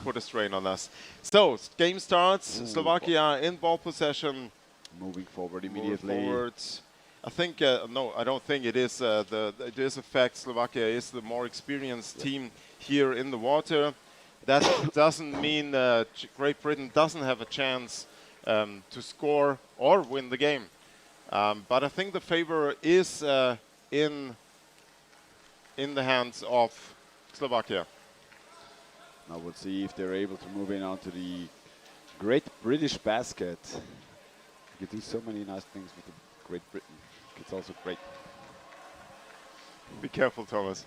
put a strain on us. So, game starts. Slovakia in ball possession. Moving forward immediately. Forward. I think, no, I don't think it is. It is a fact. Slovakia is the more experienced team here in the water. That doesn't mean Great Britain doesn't have a chance to score or win the game. But I think the favor is in the hands of Slovakia. Now we'll see if they're able to move in onto the Great British basket. You can do so many nice things with the Great Britain. It's also great. Be careful, Thomas.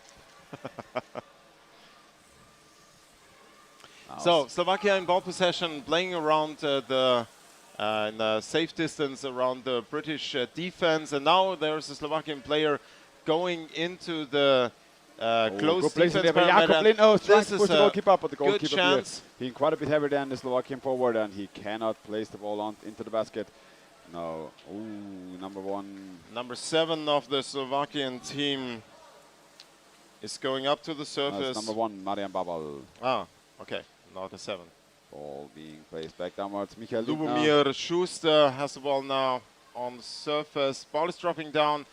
So Slovakia in ball possession, playing around in a safe distance around the British defense, and now there's a Slovakian player going into the close defense perimeter. This is a goalkeeper, but the good goalkeeper chance. Being quite a bit heavier than the Slovakian forward, and he cannot place the ball on into the basket. No. Ooh, Number 7 of the Slovakian team is going up to the surface. Number 1, Marian Babal. Ah, okay. Not a 7. Ball being placed back downwards. Michael Lubomir Schuster has the ball now on the surface. Ball is dropping down.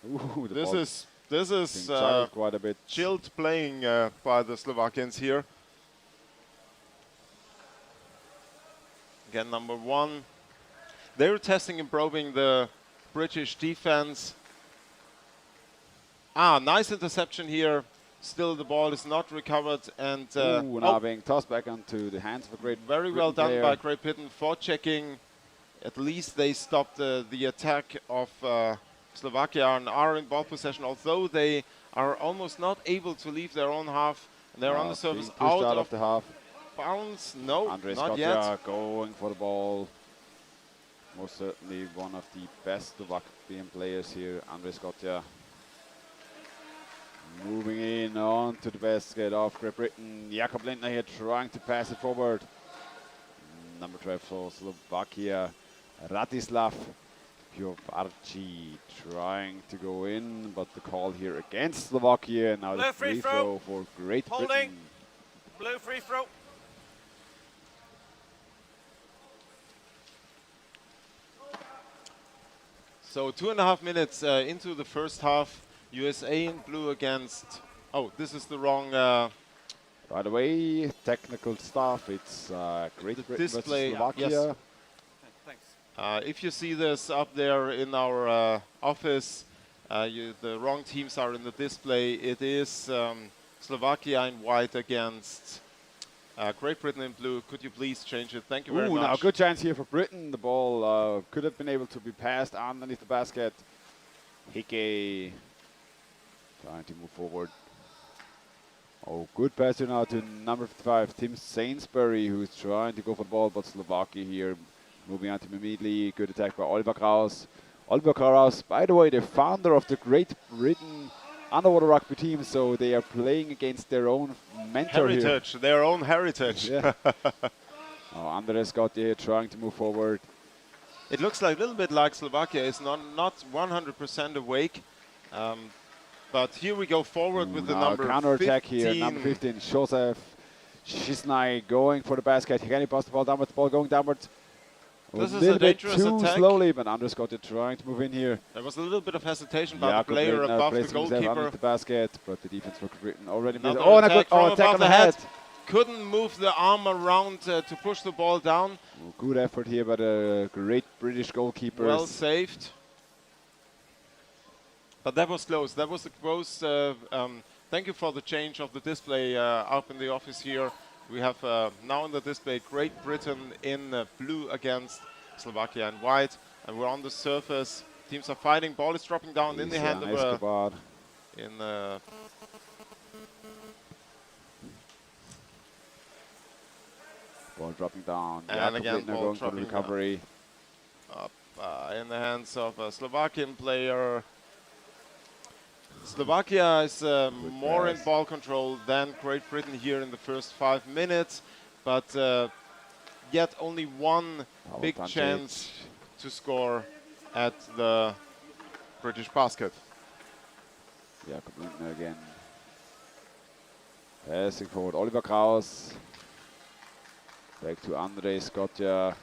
Ooh, this is quite a bit. chilled playing by the Slovakians here. Again, number 1. They're testing and probing the British defense. Nice interception here. Still, the ball is not recovered, and now being tossed back onto the hands of a Great very Britain well done player. by Great Britain for checking. At least they stopped the attack of Slovakia and are in ball possession, although they are almost not able to leave their own half. They're on the surface, out of the half. Bounds. No, Andres not Skotja yet. going for the ball. Most certainly one of the best Slovakian players here, Andres Skotja. Moving in onto the basket of Great Britain. Jakob Lindner here trying to pass it forward. Number 12 for Slovakia, Radislav Piovarci trying to go in, but the call here against Slovakia. Now the free throw for Great Britain. Blue free throw. So 2.5 minutes into the first half. USA in blue against... Oh, this is the wrong... Right away, technical stuff. It's Great Britain versus Slovakia. Yes. Thanks. If you see this up there in our office, the wrong teams are in the display. It is Slovakia in white against Great Britain in blue. Could you please change it? Thank you very much. Now good chance here for Britain. The ball could have been able to be passed underneath the basket. Hickey trying to move forward. Oh, good pass here now to number 55, Tim Sainsbury, who's trying to go for the ball, but Slovakia here moving on to him immediately. Good attack by Oliver Kraus. Oliver Kraus, by the way, the founder of the Great Britain underwater rugby team, so they are playing against their own mentor heritage, here. Their own heritage. Yeah. Andres Scott here trying to move forward. It looks like a little bit like Slovakia is not 100% awake. But here we go forward with the number 15. Counter-attack here, number 15, Josef Shisnai going for the basket. Can he pass the ball downwards? Ball going downwards. This is a dangerous too attack. Slowly, but Andres Scott trying to move in here. There was a little bit of hesitation by the player above the goalkeeper. The basket, but the defense was written already. Attack attack on the head. Couldn't move the arm around to push the ball down. Good effort here by the Great British goalkeepers. Well saved. But that was close. That was close. Thank you for the change of the display up in the office here. We have now in the display Great Britain in blue against Slovakia in white. And we're on the surface. Teams are fighting. Ball is dropping down in the hand of ball dropping down. And again, ball going for the recovery. Up in the hands of a Slovakian player. Slovakia is more in ball control than Great Britain here in the first 5 minutes, but yet only one big chance to score at the British basket. Jakob Lindner again. Passing forward, Oliver Kraus. Back to Andrei Skotja.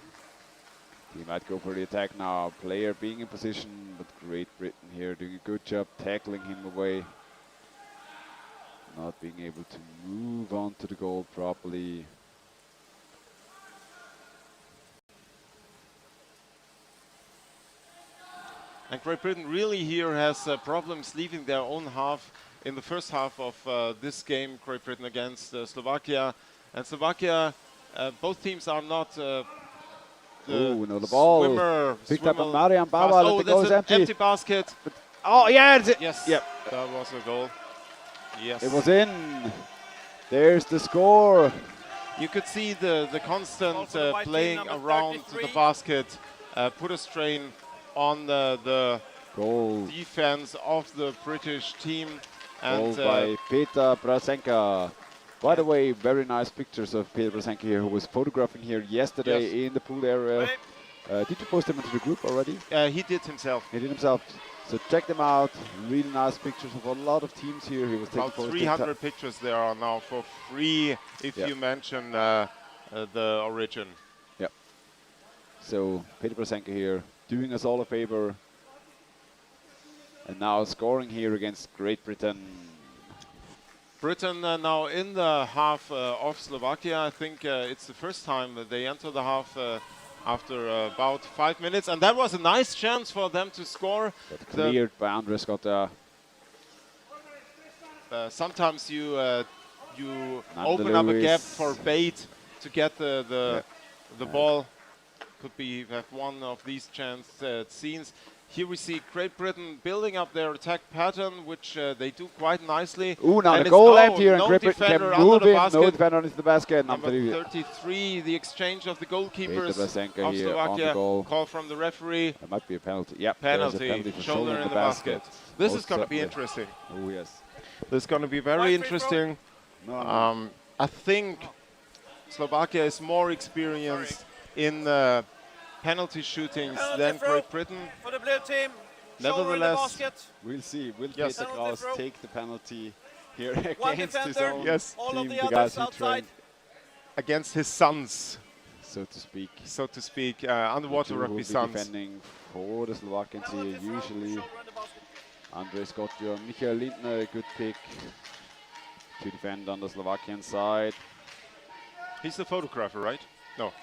He might go for the attack now. Player being in position, but Great Britain here doing a good job tackling him away. Not being able to move on to the goal properly. And Great Britain really here has problems leaving their own half in the first half of this game. Great Britain against Slovakia. And Slovakia, both teams are not the the ball picked up on Marian Bauer, and the goal is empty. Empty basket. But, oh yeah, yes, yep. That was a goal. Yes, it was in. There's the score. You could see the constant playing around the basket put a strain on the goal defense of the British team. And goal by Gbr-Svk. By the way, very nice pictures of Gbr-Svk here, who was photographing here yesterday in the pool area. Did you post them into the group already? He did himself. He did himself. So check them out. Really nice pictures of a lot of teams here. He was taking about 300 pictures there are now for free if you mention the origin. Yep. So Gbr-Svk here doing us all a favor. And now scoring here against Great Britain. Britain now in the half of Slovakia. I think it's the first time that they enter the half after about 5 minutes. And that was a nice chance for them to score. But cleared by Andrei Skotja. Sometimes you open up a gap for bait to get the ball. Could be have one of these scenes. Here we see Great Britain building up their attack pattern, which they do quite nicely. Ooh, now and the goal left here, and no Great Britain can move in. No defender into the basket. Number 33, the exchange of the goalkeepers of here Slovakia. on the goal. Call from the referee. There might be a penalty. Yep, penalty for shoulder in the basket. This is going to be interesting. Oh yes. This is going to be very interesting. I think Slovakia is more experienced in penalty shootings than Great Britain. For the blue team. Nevertheless, we'll see. Will yes. Peter Kraus take the penalty here against his own team, the guys he trained against his sons, so to speak. Underwater rugby sons. Defending for the Slovakians here usually. Andrei Skotja, Michael Lindner, a good pick to defend on the Slovakian side. He's the photographer, right? No.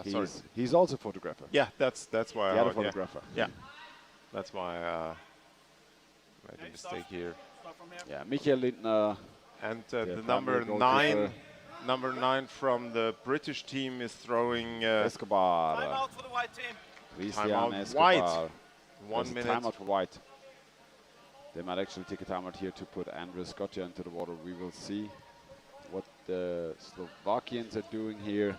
Sorry. He's also a photographer. Yeah, that's why. The other photographer. Yeah, that's why I made a mistake here. Yeah, Michael Lindner. And the number 9 from the British team is throwing. Escobar. Time out for the white team. Christian Escobar. White. 1 minute. Timeout for White. They might actually take a timeout here to put Andrei Skotja into the water. We will see what the Slovakians are doing here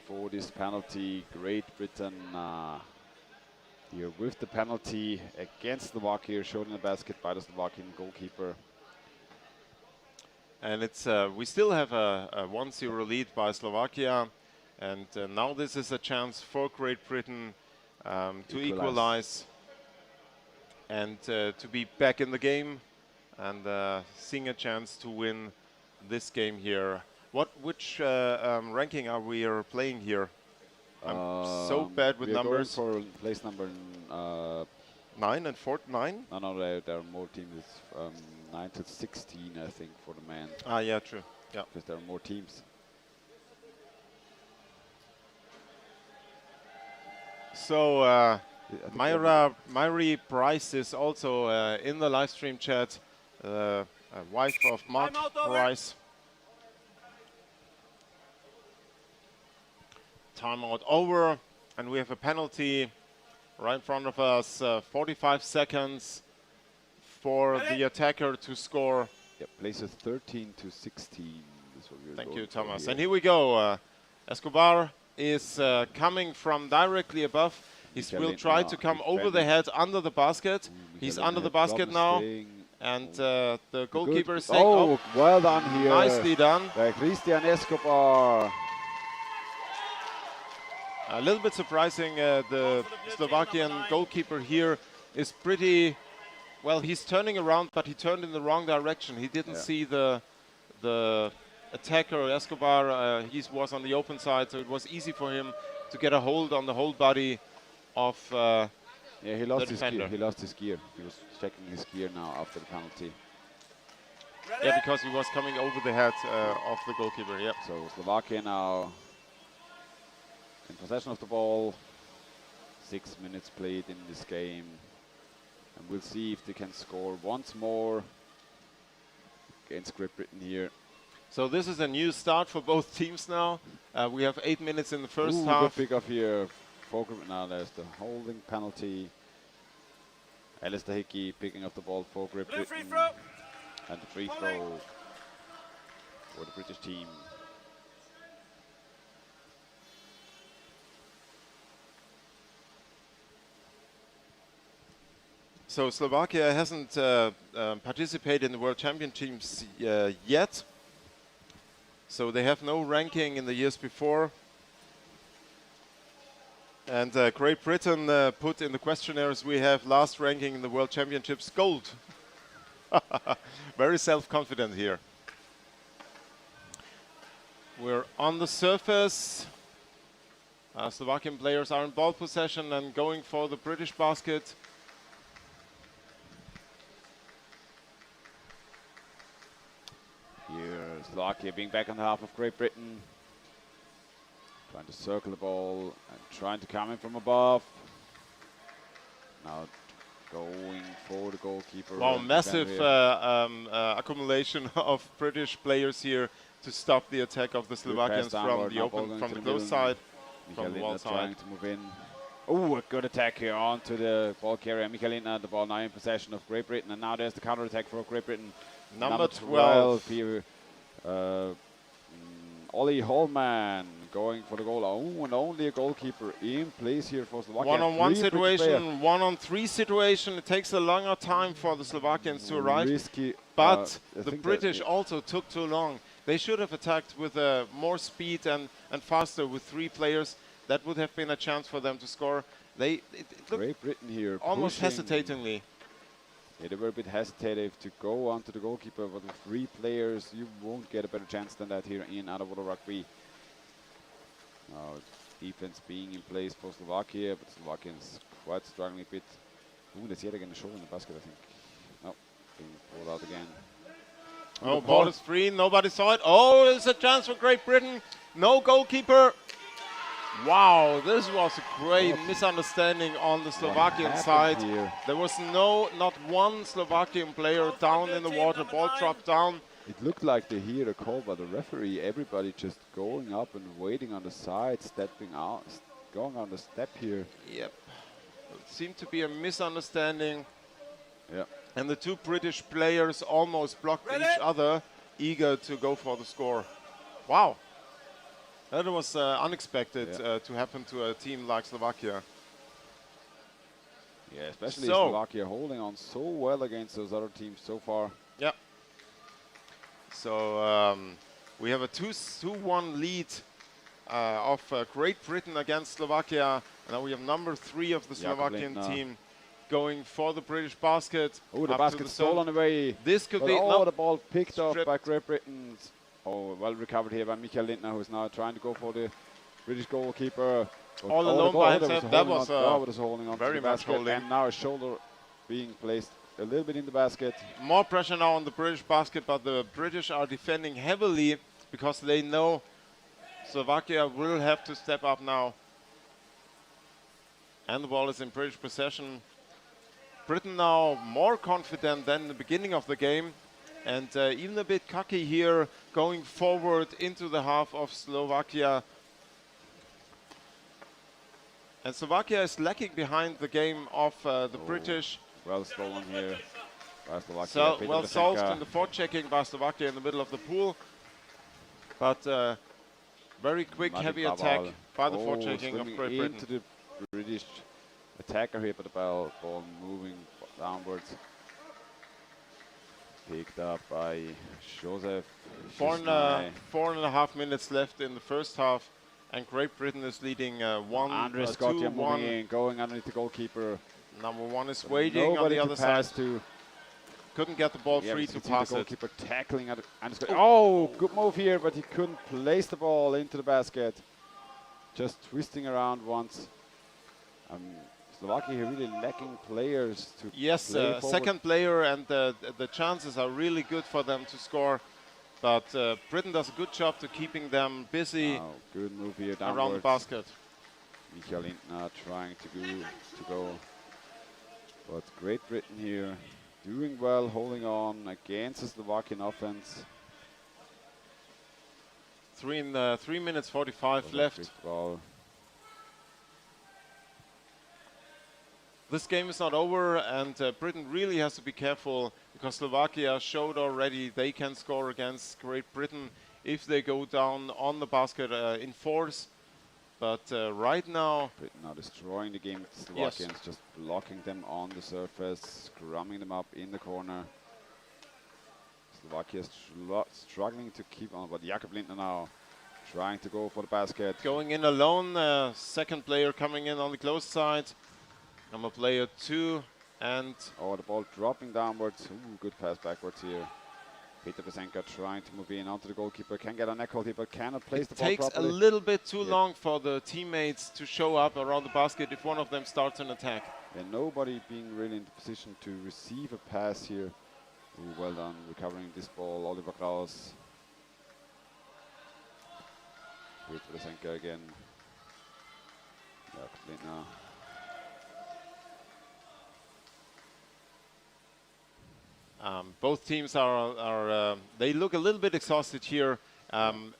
for this penalty. Great Britain here with the penalty against Slovakia, shot in the basket by the Slovakian goalkeeper. And it's we still have a 1-0 lead by Slovakia, and now this is a chance for Great Britain to equalize and to be back in the game and seeing a chance to win this game here. Which ranking are we playing here? I'm so bad with numbers. Going for place number 9 and 9? No, there are more teams. It's 9 to 16, I think, for the men. Ah, yeah, true. Yeah, because there are more teams. So Myri Price is also in the live stream chat, wife of Mark Price. Timeout over, and we have a penalty right in front of us. 45 seconds for the attacker to score. Yep, places 13 to 16. Thank you, Thomas. And here we go. Escobar is coming from directly above. He will try to come over the head under the basket. He's under the basket now. And the goalkeeper is saying, oh, well done here. Nicely done. By Christian Escobar. A little bit surprising, the Slovakian goalkeeper here is pretty Well, he's turning around, but he turned in the wrong direction. He didn't see the attacker, Escobar. He was on the open side, so it was easy for him to get a hold on the whole body of Yeah, he lost the his gear. defender. He lost his gear. He was checking his gear now after the penalty. Yeah, because he was coming over the head of the goalkeeper. Yep. So Slovakia now in possession of the ball. 6 minutes played in this game. And we'll see if they can score once more against Great Britain here. So this is a new start for both teams now. We have 8 minutes in the first Good half. pick up here. Now there's the holding penalty. Alistair Hickey picking up the ball for Great Blue Britain. free throw. And the free throw for the British team. So Slovakia hasn't participated in the World Championships yet. So they have no ranking in the years before. And Great Britain put in the questionnaires we have last ranking in the World Championships gold. Very self-confident here. We're on the surface. Slovakian players are in ball possession and going for the British basket. Here, Slovakia being back on the half of Great Britain. Trying to circle the ball and trying to come in from above. Now going for the goalkeeper. Wow, and massive defender. accumulation of British players here to stop the attack of the Slovakians from downward, the now open, ball from going the to the close middle. side, Michael from the wall Lindner side. trying to move in. Oh, a good attack here onto the ball carrier. Michael Lindner, the ball now in possession of Great Britain. And now there's the counter attack for Great Britain. Number 12 here. Ollie Holman going for the goal. Oh, and only a goalkeeper in place here for Slovakia. One-on-one Three British players. situation, 1-on-3 situation. It takes a longer time for the Slovakians to arrive. Risky, But I the think British that- also took too long. They should have attacked with more speed and faster with 3 players. That would have been a chance for them to score. It looked Great Britain here almost pushing. hesitatingly. Yeah, they were a bit hesitative to go onto the goalkeeper, but with 3 players, you won't get a better chance than that here in Underwater Rugby. Now, defense being in place for Slovakia, but Slovakians quite struggling a bit. Ooh, that's yet again a shot in the basket, I think. No, being pulled out again. Oh, ball is free. Nobody saw it. Oh, it's a chance for Great Britain. No goalkeeper. Wow, this was a great misunderstanding on the Slovakian side. Here? There was not one Slovakian player down in the water. Ball dropped down. It looked like they hear a call by the referee. Everybody just going up and waiting on the side, stepping out, going on the step here. Yep. It seemed to be a misunderstanding. Yeah. And the 2 British players almost blocked each other, eager to go for the score. Wow. That was unexpected to happen to a team like Slovakia. Yeah, especially So- Slovakia holding on so well against those other teams so far. Yeah. So we have a 2-1 lead of Great Britain against Slovakia. And now we have number 3 of the Jakob Slovakian Lindner. team going for the British basket. Oh, the up to basket the stolen zone. away. This could But be the ball picked up Stripped. by Great Britain. Oh, well recovered here by Michael Lindner, who's now trying to go for the British goalkeeper. But All the alone goal- by there himself. a That holding was, on- that was holding on to very the much basket, holding. and now a shoulder being placed a little bit in the basket. more pressure now on the British basket, but the British are defending heavily because they know Slovakia will have to step up now. And the ball is in British possession. Britain now more confident than the beginning of the game, and even a bit cocky here, going forward into the half of Slovakia. And Slovakia is lacking behind the game of the British. Well stolen here by Slovakia. So Peter well solved Lesenka. in the forechecking by Slovakia in the middle of the pool. But very quick, Martin heavy Babal. attack by the Oh, forechecking of swimming Great into Britain. the British attacker here, but the ball moving downwards. Picked up by Joseph. 4.5 minutes left in the first half, and Great Britain is leading Andre Scott here moving 2-1. in, going underneath the goalkeeper. Number 1 is But waiting on nobody the to other pass side. to. Couldn't get the ball Yeah, free we to can see pass the it. goalkeeper tackling at it. And it's oh, good move here, but he couldn't place the ball into the basket. Just twisting around once. Slovakia here really lacking players to Yes, play forward. second player, and the chances are really good for them to score. But Britain does a good job to keeping them busy Oh, good move here around the downwards. basket. Michael Lindner trying to go. But Great Britain here doing well, holding on against the Slovakian offense. 3 minutes 45 left. Ball. This game is not over, and Britain really has to be careful because Slovakia showed already they can score against Great Britain if they go down on the basket in force. But right now, Britain now destroying the game. Slovakians just blocking them on the surface, scrumming them up in the corner. Slovakia struggling to keep on, but Jakob Lindner now trying to go for the basket. going in alone, second player coming in on the close side. Number player 2, and oh, the ball dropping downwards. Ooh, good pass backwards here. Gbr-Svk trying to move in onto the goalkeeper. Can get a neck hold here, but cannot place the ball takes properly. a little bit too long for the teammates to show up around the basket if one of them starts an attack. And nobody being really in the position to receive a pass here. Ooh, well done recovering this ball, Oliver Kraus. Gbr-Svk again. Jakob Lindner. Both teams are they look a little bit exhausted here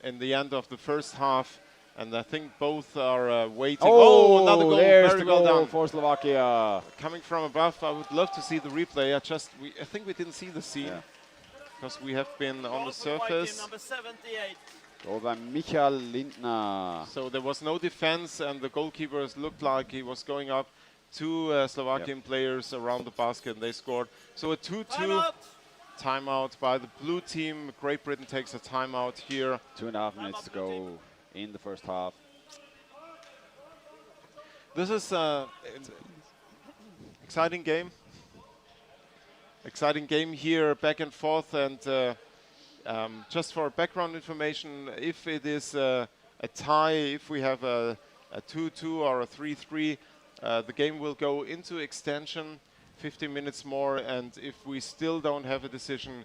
in the end of the first half, and I think both are waiting. Oh, another goal! there's Very the well goal done. for Slovakia. Coming from above, I would love to see the replay. I think we didn't see the scene because we have been on the surface. Number 78. Goal by Michael Lindner. So there was no defense, and the goalkeepers looked like he was going up two Slovakian players around the basket, and they scored. So a 2-2 timeout by the blue team. Great Britain takes a timeout here. 2.5 minutes to go in the first half. This is an exciting game. Exciting game here, back and forth, and just for background information, if it is a tie, if we have a 2-2 or a 3-3, the game will go into extension, 15 minutes more, and if we still don't have a decision,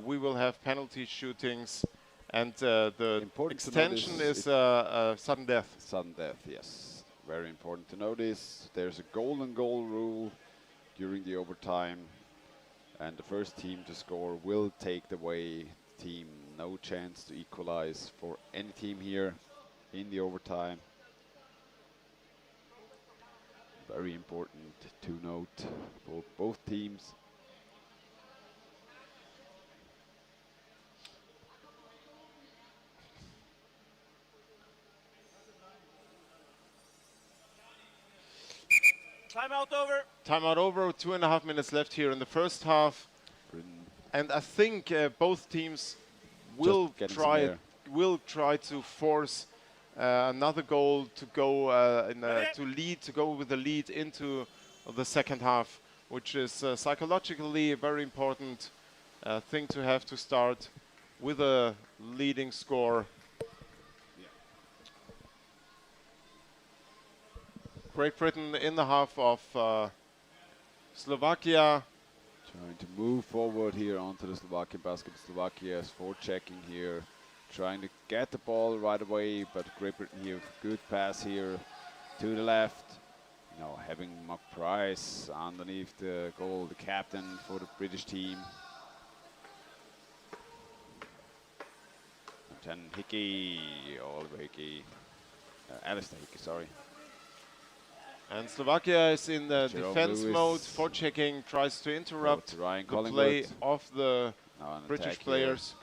we will have penalty shootings, and the extension is sudden death. Sudden death, yes. Very important to notice. There's a golden goal rule during the overtime, and the first team to score will take the away team. No chance to equalize for any team here in the overtime. Very important to note for both teams. Timeout over. Timeout over, 2.5 minutes left here in the first half. And I think both teams will try to force another goal to go to go with the lead into the second half, which is psychologically a very important thing to have to start with a leading score. Great Britain in the half of Slovakia. Trying to move forward here onto the Slovakian basket. Slovakia is forechecking here, trying to get the ball right away, but Great Britain here, good pass here to the left. Now having Mark Price underneath the goal, the captain for the British team. And then Hickey, Oliver Hickey, Alistair Hickey, sorry. And Slovakia is in the defense mode, forechecking, tries to interrupt the play of the British players.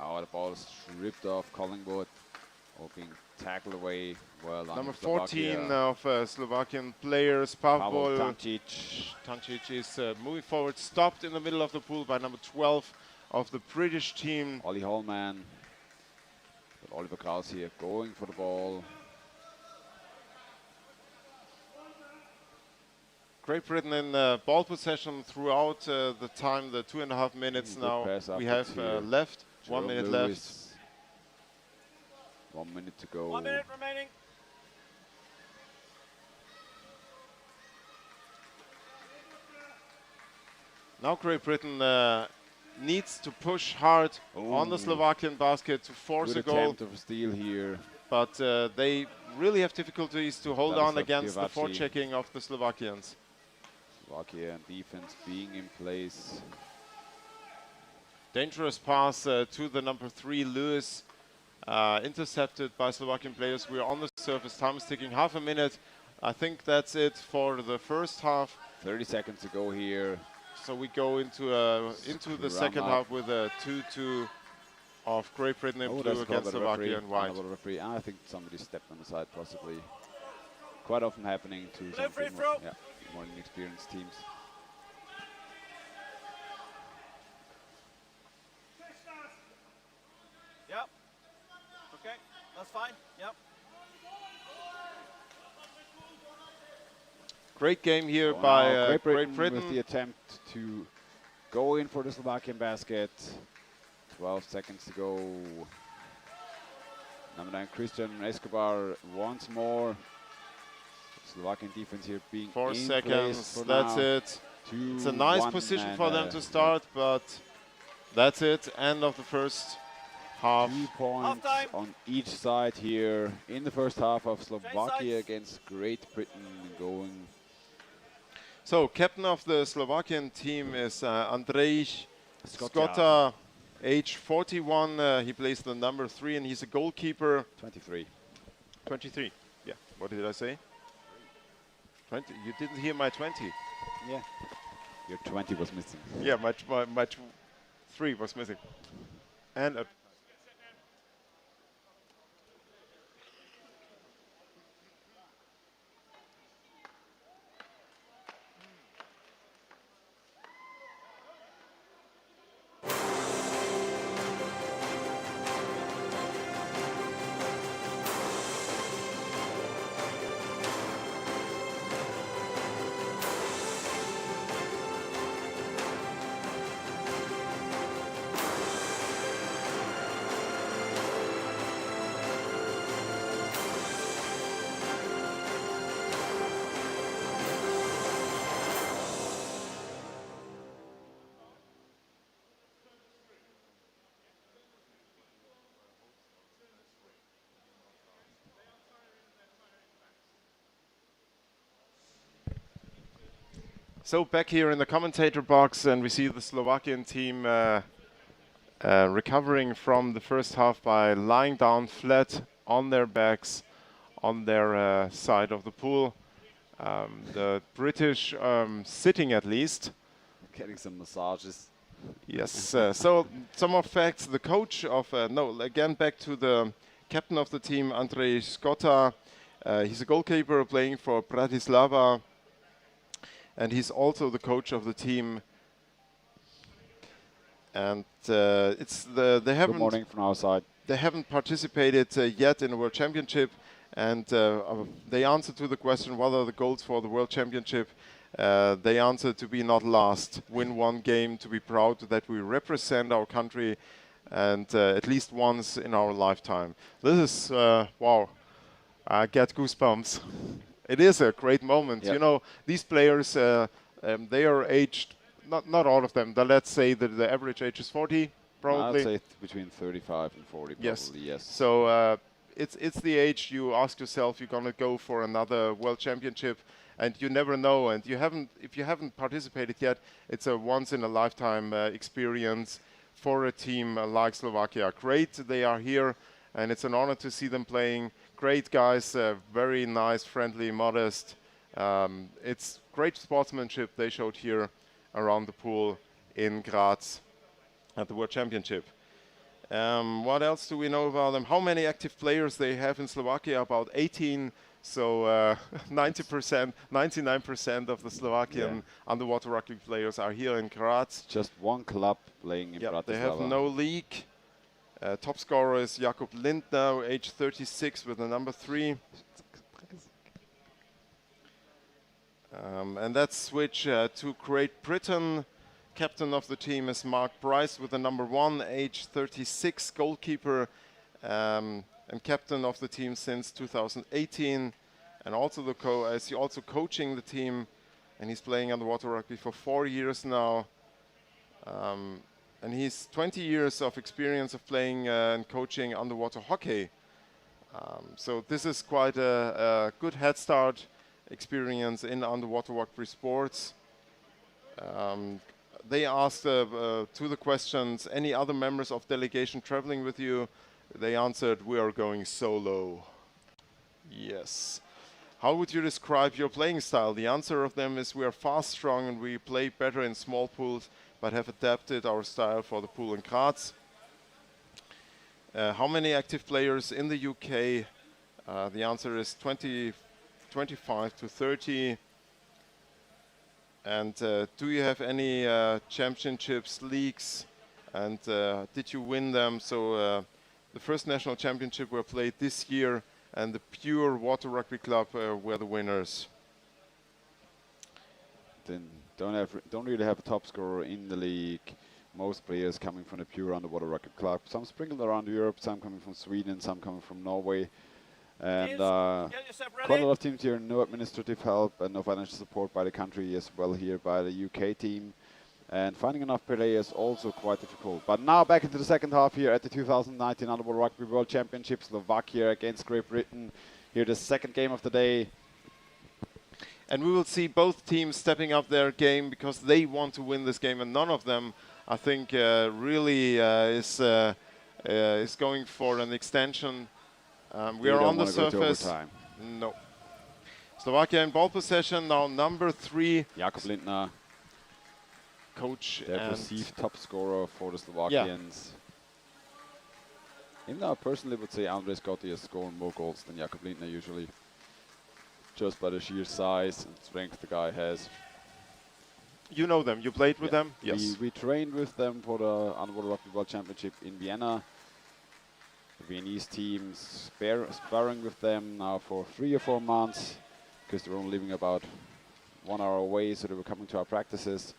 Oh, the ball is stripped off Collingwood, being tackled away. Well done. Number 14 of Slovakian players, Pavel Tancic is moving forward, stopped in the middle of the pool by number 12 of the British team. Ollie Holman. But Oliver Kraus here going for the ball. Great Britain in ball possession throughout the time, the 2.5 minutes Good now pass we after have here. left. 1 Jerome minute Lewis. left. 1 minute to go. 1 minute remaining. Now Great Britain needs to push hard on the Ooh. Slovakian basket to force Good a goal, attempt of a steal here. but they really have difficulties to hold on against the Gbr-Svk. forechecking of the Slovakians. Slovakia and defense being in place. Dangerous pass to the number 3, Lewis, intercepted by Slovakian players. We're on the surface, time is ticking, half a minute. I think that's it for the first half. 30 seconds to go here. So we go into the second Scrum up. half with a 2-2 of Great Britain in Oh, blue that's called against by the referee. Slovakia in white. Honorable referee. And I think somebody stepped on the side, possibly. Quite often happening to some Free more, throw. yeah, more inexperienced teams. Yep. Okay, that's fine. Yep. Great game here So by now Great Great Britain. with the attempt to go in for the Slovakian basket. 12 seconds to go. Number 9, Christian Escobar once more. Slovakian defense here being 4 in place seconds, for that's now. it. 2, It's a nice 1, position and, for them to start, but that's it. End of the first half. 2 points Halftime. on each side here in the first half of Slovakia sides. against Great Britain going. So, captain of the Slovakian team is Andrej Skota. Skota, age 41. He plays the number 3 and he's a goalkeeper. 23. 23. Yeah, what did I say? 20. You didn't hear my 20. Yeah. Your 20 was missing. Yeah, my 3 was missing. And a So back here in the commentator box, and we see the Slovakian team recovering from the first half by lying down flat on their backs on their side of the pool. The British sitting at least. Getting some massages. Yes. So some more facts. The coach of again back to the captain of the team, Andrej Skota. He's a goalkeeper playing for Bratislava. And he's also the coach of the team. And they haven't. Good morning from our side. They haven't participated yet in the World Championship, and they answered to the question what are the goals for the World Championship. They answered to be not last, win one game, to be proud that we represent our country, and at least once in our lifetime. This is wow! I get goosebumps. It is a great moment. Yep. You know, these players, they are aged, not all of them, but let's say that the average age is 40, probably. I'd say between 35 and 40, Yes. probably, yes. So it's the age you ask yourself you're gonna go for another World Championship, and you never know. And if you haven't participated yet, it's a once in a lifetime experience for a team like Slovakia. Great, they are here, and it's an honor to see them playing. Great guys, very nice, friendly, modest. It's great sportsmanship they showed here around the pool in Graz at the World Championship. What else do we know about them? How many active players they have in Slovakia? About 18. So 90%, 99% of the Slovakian underwater rugby players are here in Graz. Just one club playing in Bratislava. They have no league. Top scorer is Jakub Lindner, age 36, with the number 3. And let's switch to Great Britain. Captain of the team is Mark Bryce with the number 1, age 36, goalkeeper, and captain of the team since 2018, and also is also coaching the team, and he's playing underwater rugby for 4 years now. And he's 20 years of experience of playing and coaching underwater hockey. So this is quite a good head start experience in underwater rugby sports. They asked to the questions, any other members of delegation traveling with you? They answered, we are going solo. Yes. How would you describe your playing style? The answer of them is we are fast, strong, and we play better in small pools, but have adapted our style for the pool in Graz. How many active players in the UK? The answer is 25 to 30. And do you have any championships, leagues, and did you win them? So the first national championship were played this year, and the Pure Water Rugby Club were the winners. Then don't really have a top scorer in the league. Most players coming from the Pure Underwater Rugby Club. Some sprinkled around Europe, some coming from Sweden, some coming from Norway. And quite a lot of teams here, no administrative help and no financial support by the country, as well here by the UK team. And finding enough players also quite difficult. But now back into the second half here at the 2019 Underwater Rugby World Championship, Slovakia against Great Britain. Here the second game of the day. And we will see both teams stepping up their game because they want to win this game, and none of them, I think, really is going for an extension. We are on the surface. No. Slovakia in ball possession now, number 3. Jakob Lindner, coach their and perceived top scorer for the Slovakians. Even though I personally would say Andres Gotti has scored more goals than Jakob Lindner usually, just by the sheer size and strength the guy has. You know them, you played with them? Yes. We trained with them for the Underwater Rugby World Championship in Vienna. The Viennese team sparring with them now for 3 or 4 months, because they were only living about 1 hour away, so they were coming to our practices.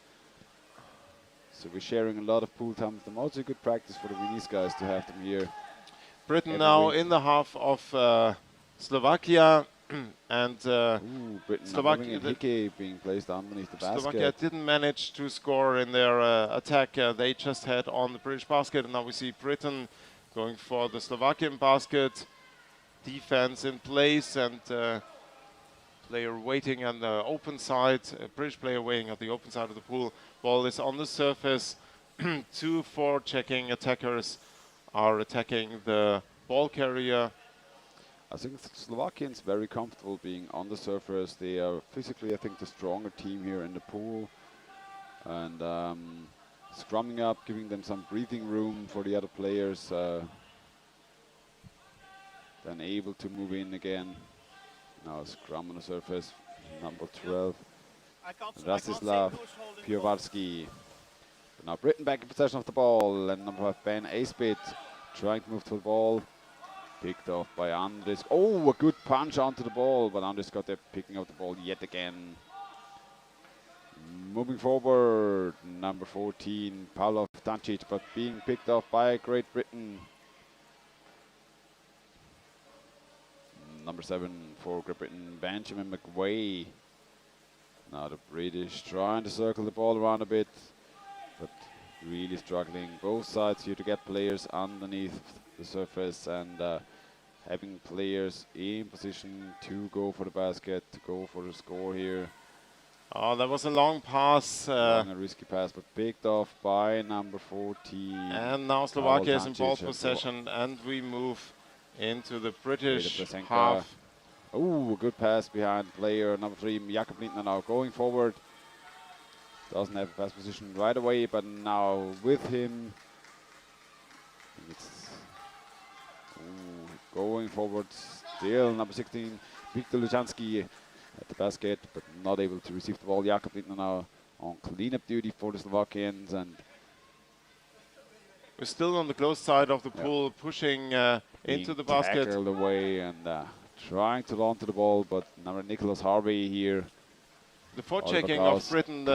So we're sharing a lot of pool time with them. Also a good practice for the Viennese guys to have them here. Britain now in the half of Slovakia. And Britain Slovakia being placed underneath the basket. Slovakia didn't manage to score in their attack. They just had on the British basket, and now we see Britain going for the Slovakian basket. Defense in place, and player waiting on the open side. A British player waiting at the open side of the pool. Ball is on the surface. 2 forechecking attackers are attacking the ball carrier. I think the Slovakians very comfortable being on the surface. They are physically, I think, the stronger team here in the pool. And scrumming up, giving them some breathing room for the other players. Then able to move in again. Now scrum on the surface, number 12. Rastislav Pivovarsky. Now Britain back in possession of the ball. And number 5, Ben Acebit, trying to move to the ball. Picked off by Andres. Oh, a good punch onto the ball, but Andres got there picking up the ball yet again. Moving forward, number 14, Pavlov Tancic, but being picked off by Great Britain. Number 7 for Great Britain, Benjamin McWay. Now the British trying to circle the ball around a bit, but really struggling both sides here to get players underneath the surface and having players in position to go for the basket, to go for the score here. Oh, that was a long pass. Long and risky pass, but picked off by number 14. And now Slovakia is in ball possession, and we move into the British half. Oh, good pass behind player number 3, Jakob Lindner now going forward. Doesn't have a pass position right away, but now with him. It's going forward still, number 16, Viktor Luchansky at the basket, but not able to receive the ball. Jakob Lindner now on cleanup duty for the Slovakians, and we're still on the close side of the pool, pushing into the basket. Tackled away and trying to launch the ball, but number Nicholas Harvey here The forechecking of Britain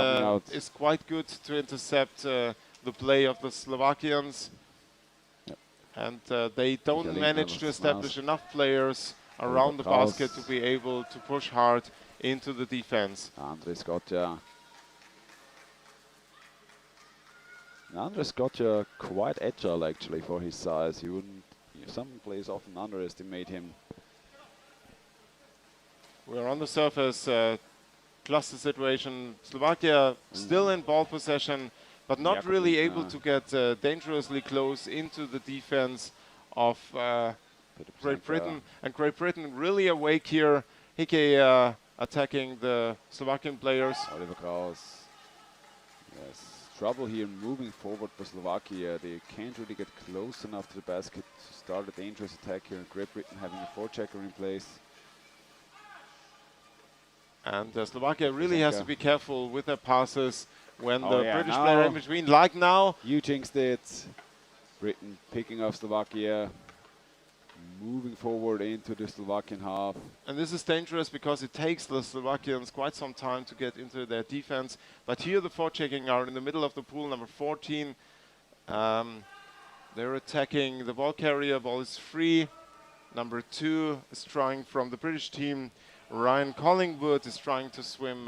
is quite good to intercept the play of the Slovakians. Yep. And they don't manage to establish enough players around the basket to be able to push hard into the defense. Andres Gotcha quite agile actually for his size. You wouldn't. Some players often underestimate him. We're on the surface. Cluster situation. Slovakia still in ball possession, but not really able to get dangerously close into the defense of Great Britain. And Great Britain really awake here. Hickey attacking the Slovakian players. Oliver Kraus. Yes, trouble here moving forward for Slovakia. They can't really get close enough to the basket to start a dangerous attack here. Great Britain having a forechecker in place. And Slovakia really has to be careful with their passes when the British player in between, like now. You jinxed it. Britain picking up Slovakia, moving forward into the Slovakian half. And this is dangerous because it takes the Slovakians quite some time to get into their defense. But here the forechecking are in the middle of the pool, number 14. They're attacking the ball carrier, ball is free. Number 2 is trying from the British team. Ryan Collingwood is trying to swim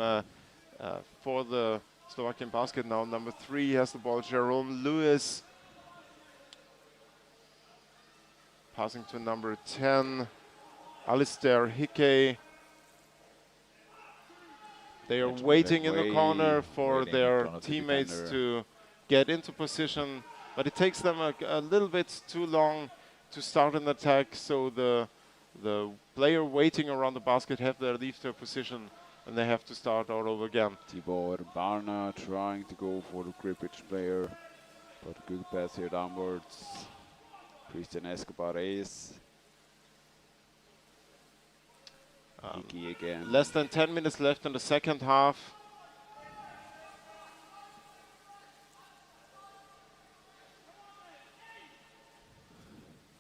for the Slovakian basket now. Number 3 has the ball, Jerome Lewis. Passing to number 10, Alistair Hickey. They are waiting in the corner for their teammates to get into position, but it takes them a little bit too long to start an attack, so the player waiting around the basket leave their position and they have to start all over again. Tibor Barna trying to go for the Great British player, but a good pass here downwards. Christian Escobar Reyes. Hickey again. Less than 10 minutes left in the second half.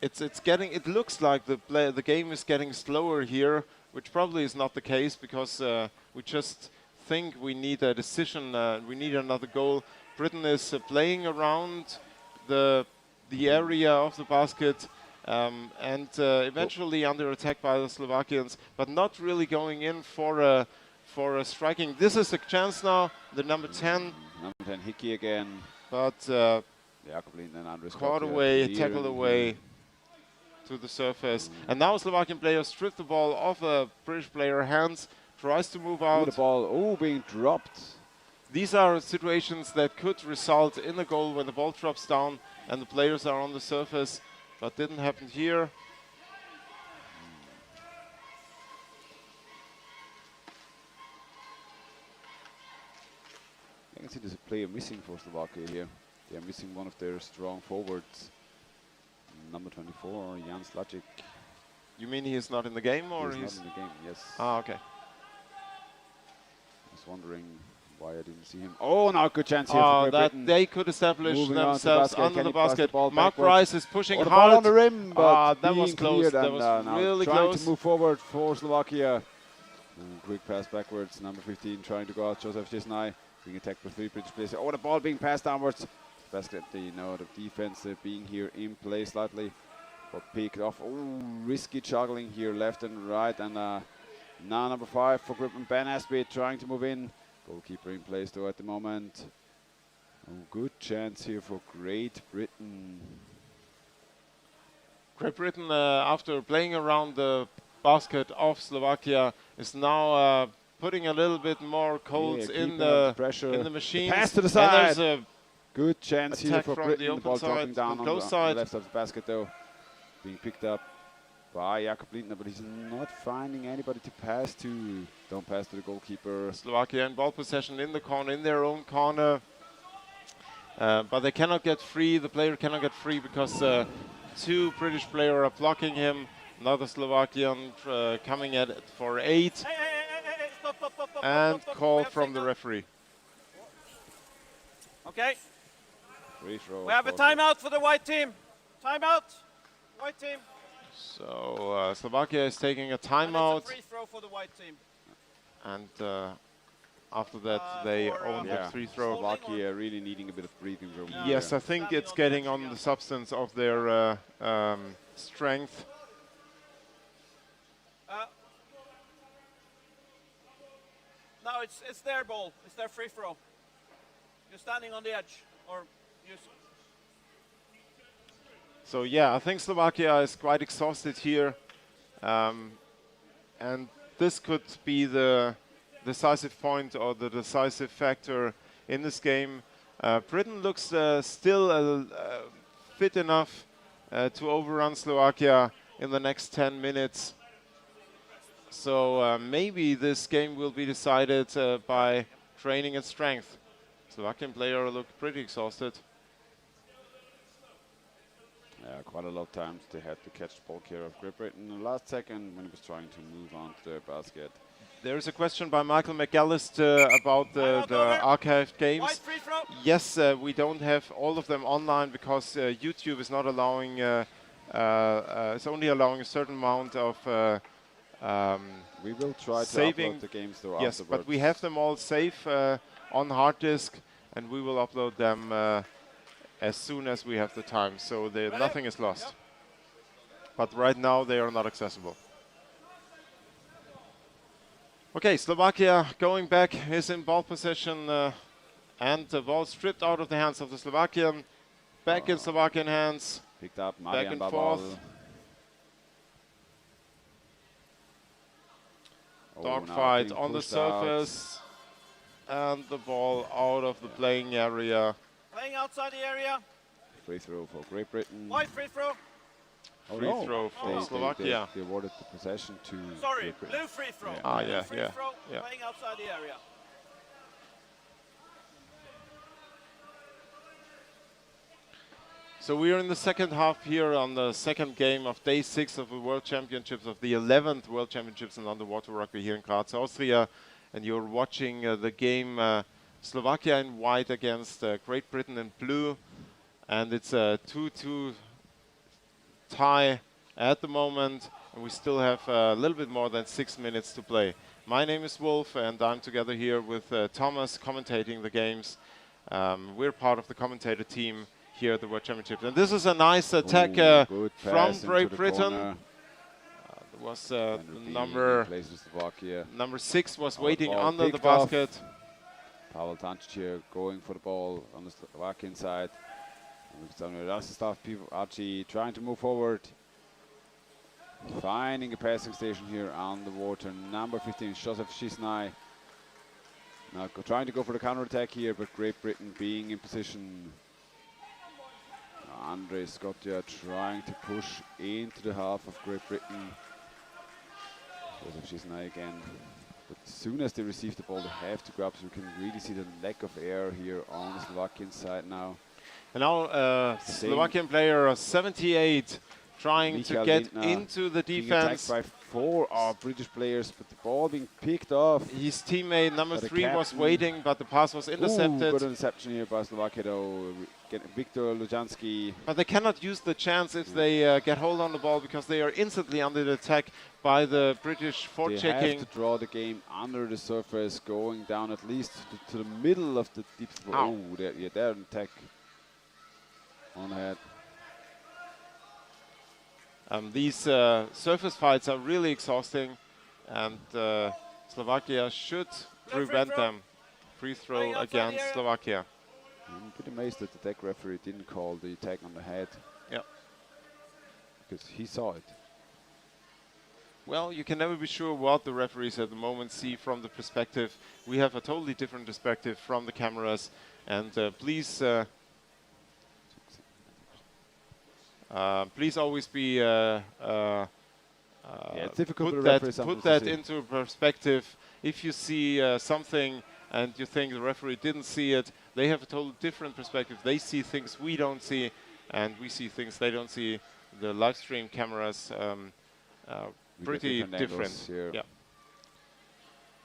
It looks like the game is getting slower here, which probably is not the case because we just think we need a decision, we need another goal. Britain is playing around the area of the basket and eventually under attack by the Slovakians, but not really going in for a striking. This is a chance now, the number 10. Number 10 Hickey again. But caught away, tackled away to the surface. And now Slovakian player stripped the ball off a British player's hands, tries to move out. The ball, being dropped. These are situations that could result in a goal when the ball drops down and the players are on the surface, but didn't happen here. I can see there's a player missing for Slovakia here. They are missing one of their strong forwards. Number 24, Jan Slajic. You mean he is not in the game, or he's not in the game? Yes. Ah, okay. I was wondering why I didn't see him. Oh, now good chance here for Great Britain. They could establish themselves under the basket. Mark backwards. Rice is pushing hard. Ball on the rim, but that was close. That was really trying close. to move forward for Slovakia. Quick pass backwards. Number 15 trying to go out. Joseph Jesnai being attacked by 3 British players. Oh, the ball being passed downwards. Basket, the defense being here in play slightly, but picked off. Oh, risky juggling here, left and right, and now number 5 for Britain, Ben Asby trying to move in. Goalkeeper in place though at the moment. Oh, good chance here for Great Britain. Great Britain, after playing around the basket of Slovakia, is now putting a little bit more coals in the machine. Pass to the side. And there's a good chance here for Britain. The ball dropping side, down on the left side of the basket though. Being picked up by Jakob Lindner, but he's not finding anybody to pass to. Don't pass to the goalkeeper. Slovakia in ball possession in the corner, in their own corner. But they cannot get free. The player cannot get free because 2 British players are blocking him. Another Slovakian coming at it for 8. Stop, and stop, call from the referee. Okay. Free throw. We have a timeout for the white team. Timeout. White team. So Slovakia is taking a timeout. It's a free throw for the white team. And after that, they for, own the Yeah, free throw. Slovakia really needing a bit of breathing room. Yes, here. I think Standing it's on the getting edge on again. the substance of their strength. No, it's their ball. It's their free throw. You're standing on the edge, or you. So yeah, I think Slovakia is quite exhausted here, and this could be the decisive point or the decisive factor in this game. Britain looks still fit enough to overrun Slovakia in the next 10 minutes. So maybe this game will be decided by training and strength. Slovakian player look pretty exhausted. Yeah, quite a lot of times they had to catch the ball care of Great Britain in the last second when he was trying to move on to their basket. There is a question by Michael McAllister about the archived games. White free throw. Yes, we don't have all of them online because YouTube is not allowing, it's only allowing a certain amount of We will try to saving. upload the games though Yes, afterwards. but we have them all safe on hard disk, and we will upload them as soon as we have the time. So nothing is lost. Yep. But right now they are not accessible. Okay, Slovakia going back is in ball possession, and the ball stripped out of the hands of the Slovakian. Back in Slovakian hands. Picked up Back Marian and Babal. forth. Oh, Dogfight now on the being pushed out. surface. And the ball out of the playing area. Playing outside the area. Free throw for Great Britain. White free throw. Oh, Free no. throw for They- Slovakia. They awarded the possession to Sorry, Great Britain. blue free throw. Yeah. Ah, Blue yeah, free yeah, throw. yeah. Playing outside the area. So we are in the second half here on the second game of day 6 of the World Championships, of the 11th World Championships in underwater rugby here in Graz, Austria. And you're watching the game Slovakia in white against Great Britain in blue. And it's a 2-2 tie at the moment. And we still have a little bit more than 6 minutes to play. My name is Wolf, and I'm together here with Thomas commentating the games. We're part of the commentator team here at the World Championships. And this is a nice attack Good from pass into Great the Britain. corner. There was And Rubini number places Slovakia. 6 was Oh, waiting ball under the picked off. basket. Pavel Tancic here going for the ball on the Slovakian side. That's the stuff. People Archie trying to move forward. Finding a passing station here on the water. Number 15, Joseph Shisnai. Now trying to go for the counter attack here, but Great Britain being in position. Andre Scotia trying to push into the half of Great Britain. Joseph Shisnai again. But as soon as they receive the ball, they have to grab, so you can really see the lack of air here on the Slovakian side now. And now Slovakian player 78 trying to Mikael get Lindner into the Being attacked defense. by 4 British players, but the ball being picked off. His teammate number But the 3 was captain- waiting, but the pass was Ooh, intercepted. good interception here by Slovakia though. Viktor Lujanski. But they cannot use the chance if they get hold on the ball, because they are instantly under the attack by the British They forechecking. have to draw the game under the surface, going down at least to the middle of the deep. Ow. Oh, they're an attack on ahead. These surface fights are really exhausting, and Slovakia should free prevent throw. them. Free throw Playing outside the against area. Slovakia. I'm pretty amazed that the tech referee didn't call the attack on the head. Yeah. Because he saw it. Well, you can never be sure what the referees at the moment see from the perspective. We have a totally different perspective from the cameras, and please always be it's difficult for put the that referee sometimes put to that see. into perspective. If you see something and you think the referee didn't see it, they have a totally different perspective. They see things we don't see, and we see things they don't see. The live stream cameras We get pretty angles different. here. Yeah.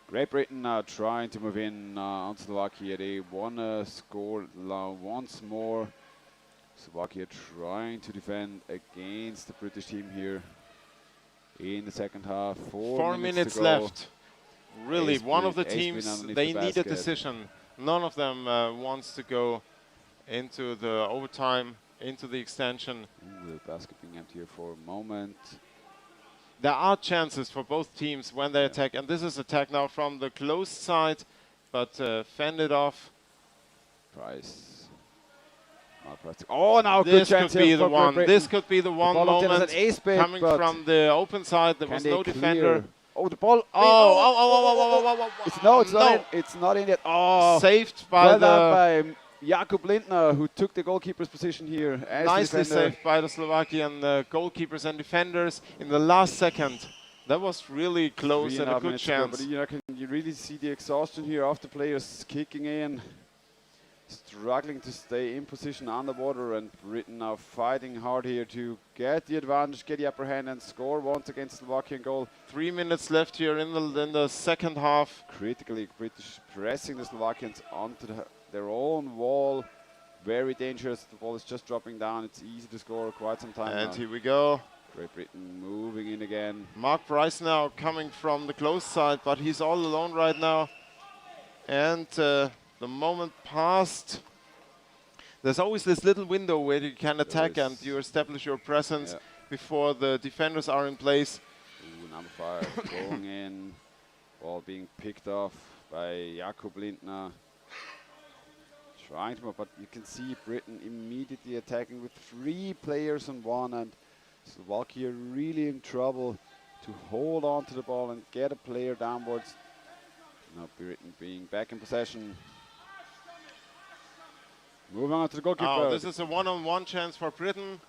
Great Britain now trying to move in on Slovakia. They want to score once more. Slovakia trying to defend against the British team here in the second half. 4 minutes to go. left. really one of the Ace spin teams, underneath they the need a basket. decision. None of them wants to go into the overtime, into the extension. Ooh, the basket being empty here for a moment. There are chances for both teams when they Yeah. attack, and this is attack now from the closed side, but fended off. Price. Oh, now good This chance could be here the for one. Great This Britain. could be the one ball looked in as moment an ace bait, coming but from the open side. There can was they no clear? defender. Oh, the ball. It's not in yet. Oh, Saved by well the done by Jakub Lindner, who took the goalkeeper's position here as the nicely defender. saved by the Slovakian goalkeepers and defenders in the last second. That was really close and a good chance. But you really see the exhaustion here of the players kicking in, struggling to stay in position underwater, and Britain now fighting hard here to get the advantage, get the upper hand, and score once against Slovakian goal. 3 minutes left here in the second half. Critically, British pressing the Slovakians onto their own wall. Very dangerous. The ball is just dropping down. It's easy to score quite some time And now. here we go. Great Britain moving in again. Mark Price now coming from the close side, but he's all alone right now. And the moment passed. There's always this little window where you can attack and you establish your presence before the defenders are in place. Ooh, number 5 going in. Ball being picked off by Jakub Lindner. Trying to move, but you can see Britain immediately attacking with 3 players on one, and Slovakia really in trouble to hold on to the ball and get a player downwards. Now Britain being back in possession. Moving on to the goalkeeper. Oh, this is a one-on-one chance for Britain.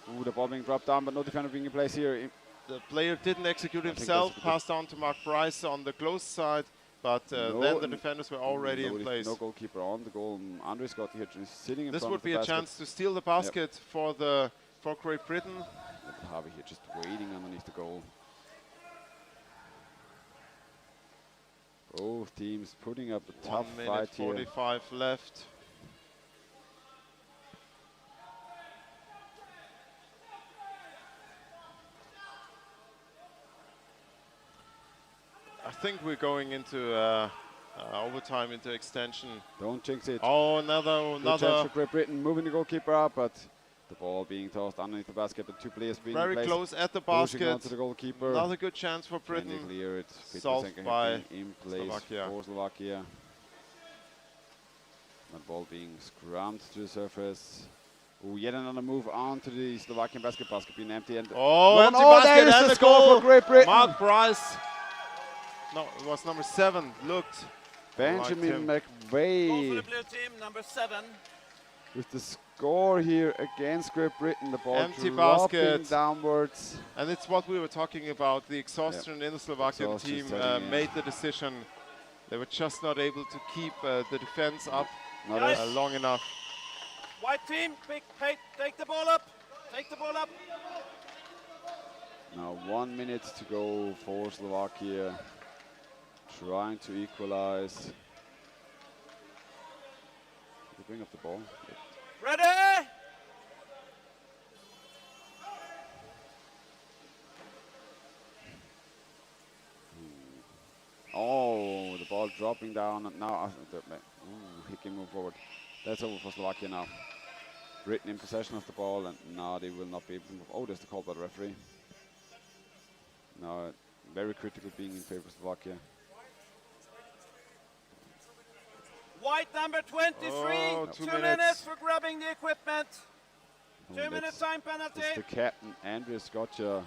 Ooh, the ball being dropped down, but no defender being in place here. The player didn't execute think himself, that's passed on to Mark Price on the close side, but then the defenders were already in place. No goalkeeper on the goal. Andre Scott here just sitting in This front would of the be a basket. chance to steal the basket for Great Britain. Harvey here just waiting underneath the goal. Both teams putting up a tough 1 minute fight here. 45 left. I think we're going into overtime, into extension. Don't jinx it. Oh, Good chance another for Great Britain, moving the goalkeeper up, but the ball being tossed underneath the basket. The 2 players being in very place, close at the pushing basket. onto the goalkeeper. Another good chance for Can they Britain. clear it? Solved Gbr-Svk by in place Slovakia. for Slovakia. That ball being scrummed to the surface. Ooh, yet another move onto the Slovakian basket. Basket being empty. And Oh, empty there basket is and the the score goal. for Great Britain. Mark Price. No, it was number 7. Looked. Benjamin Goal for McVeigh the blue team, number 7. with the score here against Great Britain. The ball Empty dropping basket. downwards. And it's what we were talking about. The exhaustion in the Slovakian Exhaustion team setting in. made the decision. They were just not able to keep the defense up Not Yes. as long enough. White team, take the ball up. Take the ball up. now 1 minute to go for Slovakia. Trying to equalize. Did they bring up the ball? Ready? Oh, the ball dropping down. And now, he can move forward. That's over for Slovakia now. Britain in possession of the ball, and now they will not be able to move. Oh, there's the call by the referee. Now, very critical being in favor of Slovakia. White number 23. Oh, 2 2 minutes minutes. for grabbing the equipment. Oh, 2 minute that's- time penalty. It's the captain, Andre Scotcha.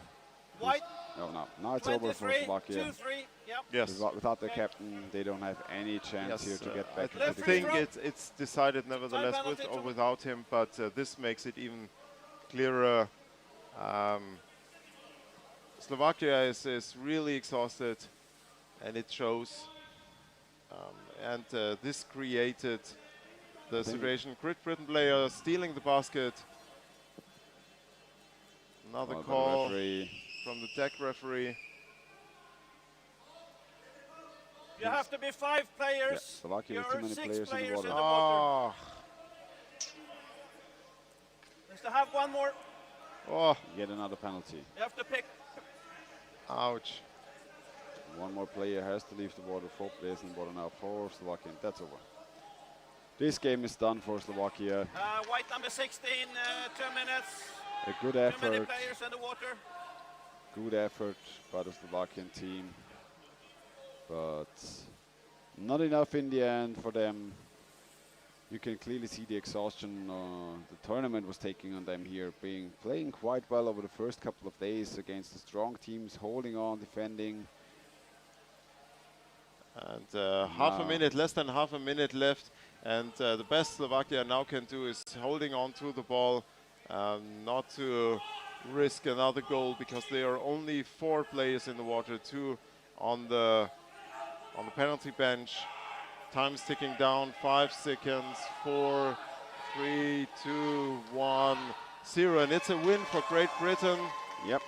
White No. Now it's over for 23. Slovakia. 2-3. Yep. Yes. Without the captain, they don't have any chance here to get back I into the think game. it's decided nevertheless Time with penalty or to- without him, but this makes it even clearer. Slovakia is really exhausted, and it shows. And this created the situation. Great Britain player stealing the basket. Another Oh, the call referee. from the deck referee. You have to be 5 players. Slovakia with You're too many 6 players in the players water. in the water. Oh, Just to have one more. oh, Yet another penalty. You have to pick. ouch. One more player has to leave the water. 4 players in the water now for Slovakia. That's over. This game is done for Slovakia. White number 16, 2 minutes. A good Too many effort. players in the water. Good effort by the Slovakian team. But not enough in the end for them. You can clearly see the exhaustion the tournament was taking on them here, playing quite well over the first couple of days against the strong teams, holding on, defending. And half a minute, less than half a minute left, and the best Slovakia now can do is holding on to the ball, not to risk another goal, because there are only 4 players in the water, 2 on the penalty bench. Time's ticking down, 5 seconds, 4, 3, 2, 1, 0, and it's a win for Great Britain. Yep.